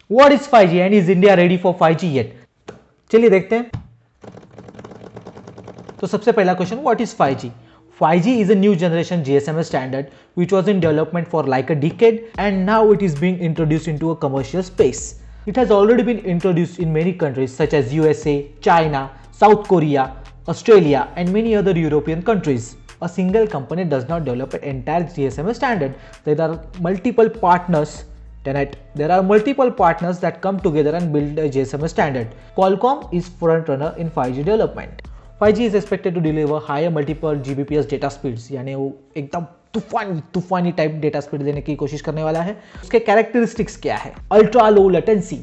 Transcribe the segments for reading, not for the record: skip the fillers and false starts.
What is 5G and is India ready for 5G yet? चलिए देखते हैं. तो सबसे पहला question, what is 5G? 5G is a new generation GSM standard which was in development for like a decade and now it is being introduced into a commercial space. It has already been introduced in many countries such as USA, China, South Korea, Australia and many other European countries. A single company does not develop an entire GSM standard. There are multiple partners that come together and build a GSM standard. Qualcomm is front runner in 5G development. 5G is expected to deliver higher multiple Gbps data speeds, यानी वो एकदम तूफानी type data speed देने की कोशिश करने वाला है. उसके कैरेक्टरिस्टिक्स क्या है? Ultra low latency,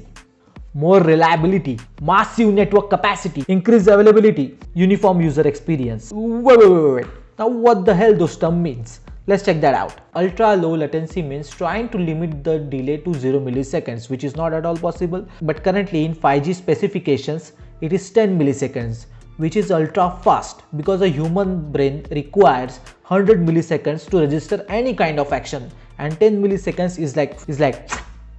more reliability, massive network capacity, increased availability, uniform user experience. Wait. Now what the hell those terms means? Let's check that out. Ultra low latency means trying to limit the delay to 0 milliseconds, which is not at all possible. But currently in 5G specifications, it is 10 milliseconds, which is ultra fast because a human brain requires 100 milliseconds to register any kind of action, and 10 milliseconds is like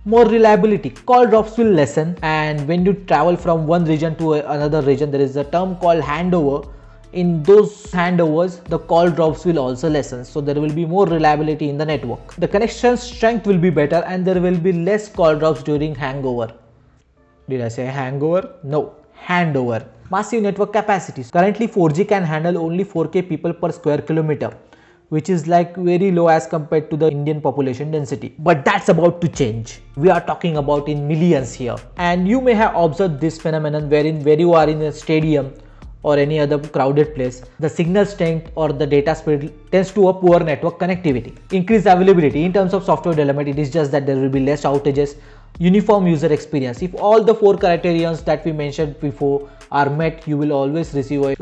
more reliability. Call drops will lessen, and when you travel from one region to another region, there is a term called handover. In those handovers, the call drops will also lessen, so there will be more reliability in the network. The connection strength will be better and there will be less call drops during hangover. Did I say hangover? No, handover. Massive network capacities. Currently 4G can handle only 4K people per square kilometer, which is like very low as compared to the Indian population density. But that's about to change. We are talking about in millions here. And you may have observed this phenomenon where you are in a stadium or any other crowded place, the signal strength or the data speed tends to a poor network connectivity. Increased availability. In terms of software development, it is just that there will be less outages. Uniform user experience. If all the 4 criteria that we mentioned before are met, you will always receive a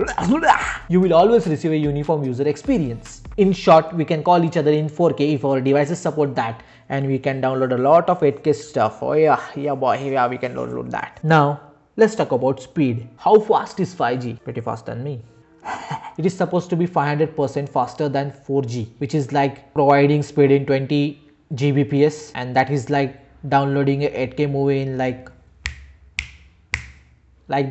uniform user experience. In short, we can call each other in 4K if our devices support that, and we can download a lot of 8K stuff. Oh yeah, we can download that. Now let's talk about speed. How fast is 5G? Pretty fast than me. It is supposed to be 500% faster than 4G, which is like providing speed in 20 Gbps, and that is like downloading a 8K movie in like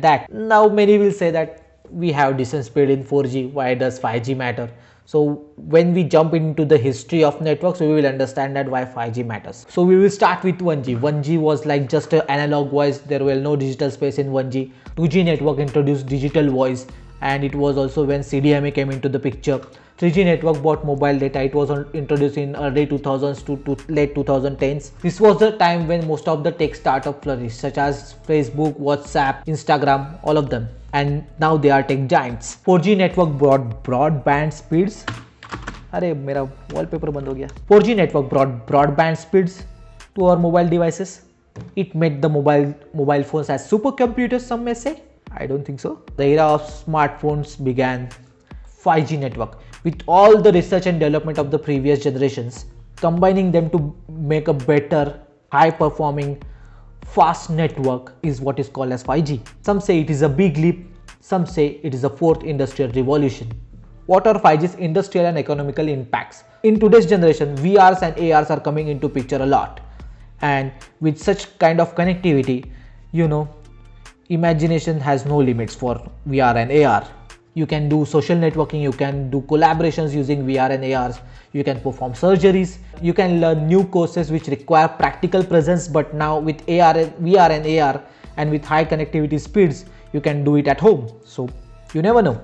that. Now many will say that we have decent speed in 4G, why does 5G matter? So when we jump into the history of networks, we will understand that why 5G matters. So we will start with 1G. 1G was like just an analog voice. There were no digital space in 1G. 2G network introduced digital voice, and it was also when CDMA came into the picture. 3G network brought mobile data. It was introduced in early 2000s to late 2010s. This was the time when most of the tech startups flourished, such as Facebook, WhatsApp, Instagram, all of them. And now they are tech giants. 4G network brought broadband speeds. अरे मेरा wallpaper बंद हो गया. 4G network brought broadband speeds to our mobile devices. It made the mobile phones as supercomputers, some may say. I don't think so. The era of smartphones began. 5G network, with all the research and development of the previous generations, combining them to make a better, high performing, fast network is what is called as 5G. Some say it is a big leap, some say it is a 4th industrial revolution. What are 5G's industrial and economical impacts? In today's generation, VRs and ARs are coming into picture a lot, and with such kind of connectivity, imagination has no limits for VR and AR. You can do social networking, you can do collaborations using VR and ARs, you can perform surgeries, you can learn new courses which require practical presence, but now with VR and AR and with high connectivity speeds, you can do it at home. So you never know.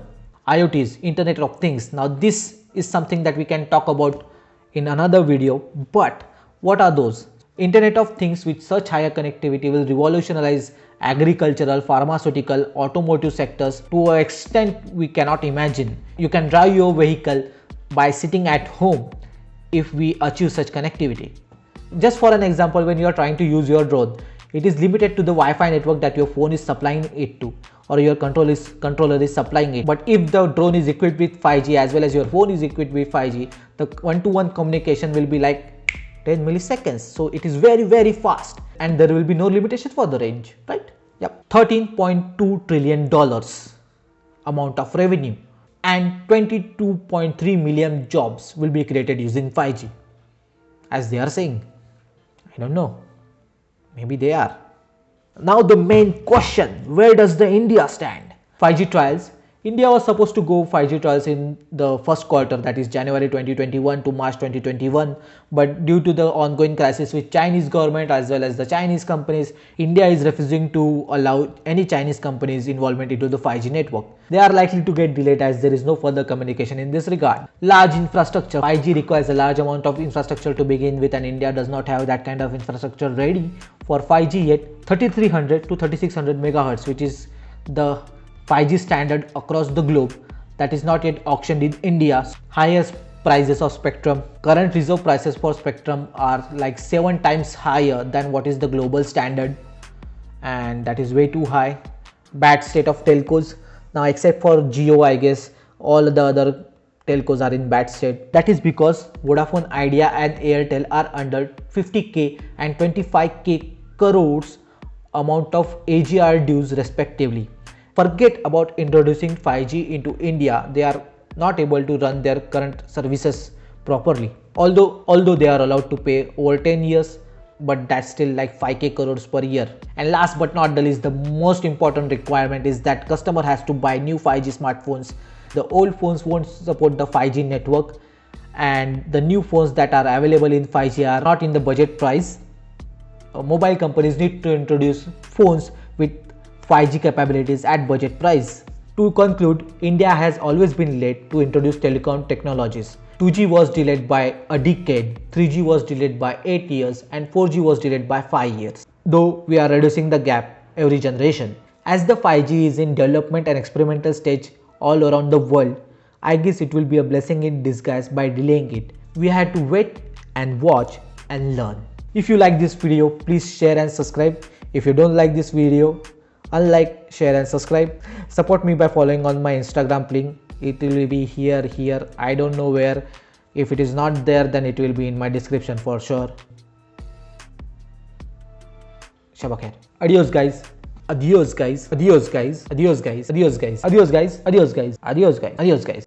IoTs, Internet of Things. Now this is something that we can talk about in another video, but what are those? Internet of Things with such higher connectivity will revolutionize agricultural, pharmaceutical, automotive sectors to an extent we cannot imagine. You can drive your vehicle by sitting at home if we achieve such connectivity. Just for an example, when you are trying to use your drone, it is limited to the Wi-Fi network that your phone is supplying it to, or your controller is supplying it. But if the drone is equipped with 5G as well as your phone is equipped with 5G, the one-to-one communication will be like 10 milliseconds. So it is very, very fast, and there will be no limitation for the range, right? Yep. $13.2 trillion amount of revenue and 22.3 million jobs will be created using 5G, as they are saying. I don't know. Maybe they are. Now the main question, where does the India stand? 5G trials. India was supposed to go 5G trials in the first quarter, that is January 2021 to March 2021, but due to the ongoing crisis with Chinese government as well as the Chinese companies, India is refusing to allow any Chinese companies involvement into the 5G network. They are likely to get delayed as there is no further communication in this regard. Large infrastructure. 5G requires a large amount of infrastructure to begin with, and India does not have that kind of infrastructure ready for 5G yet. 3300 to 3600 megahertz, which is the 5G standard across the globe, that is not yet auctioned in India. Highest prices of spectrum. Current reserve prices for spectrum are like 7 times higher than what is the global standard, and that is way too high. Bad state of telcos. Now except for Jio, I guess all the other telcos are in bad state. That is because Vodafone Idea and Airtel are under 50k and 25k crores amount of AGR dues respectively. Forget about introducing 5G into India, they are not able to run their current services properly. Although they are allowed to pay over 10 years, but that's still like 5k crores per year. And last but not the least, the most important requirement is that customer has to buy new 5G smartphones. The old phones won't support the 5G network, and the new phones that are available in 5G are not in the budget price. Mobile companies need to introduce phones with 5G capabilities at budget price. To conclude, India has always been late to introduce telecom technologies. 2G was delayed by a decade, 3G was delayed by 8 years, and 4G was delayed by 5 years. Though we are reducing the gap every generation. As the 5G is in development and experimental stage all around the world, I guess it will be a blessing in disguise by delaying it. We had to wait and watch and learn. If you like this video, please share and subscribe. If you don't like this video, unlike, share and subscribe. Support me by following on my Instagram link. It will be here, I don't know where. If it is not there, then it will be in my description for sure. Shabakher. Adios guys. Adios guys. Adios guys. Adios guys. Adios guys. Adios guys. Adios guys. Adios guys. Adios guys. Adios guys.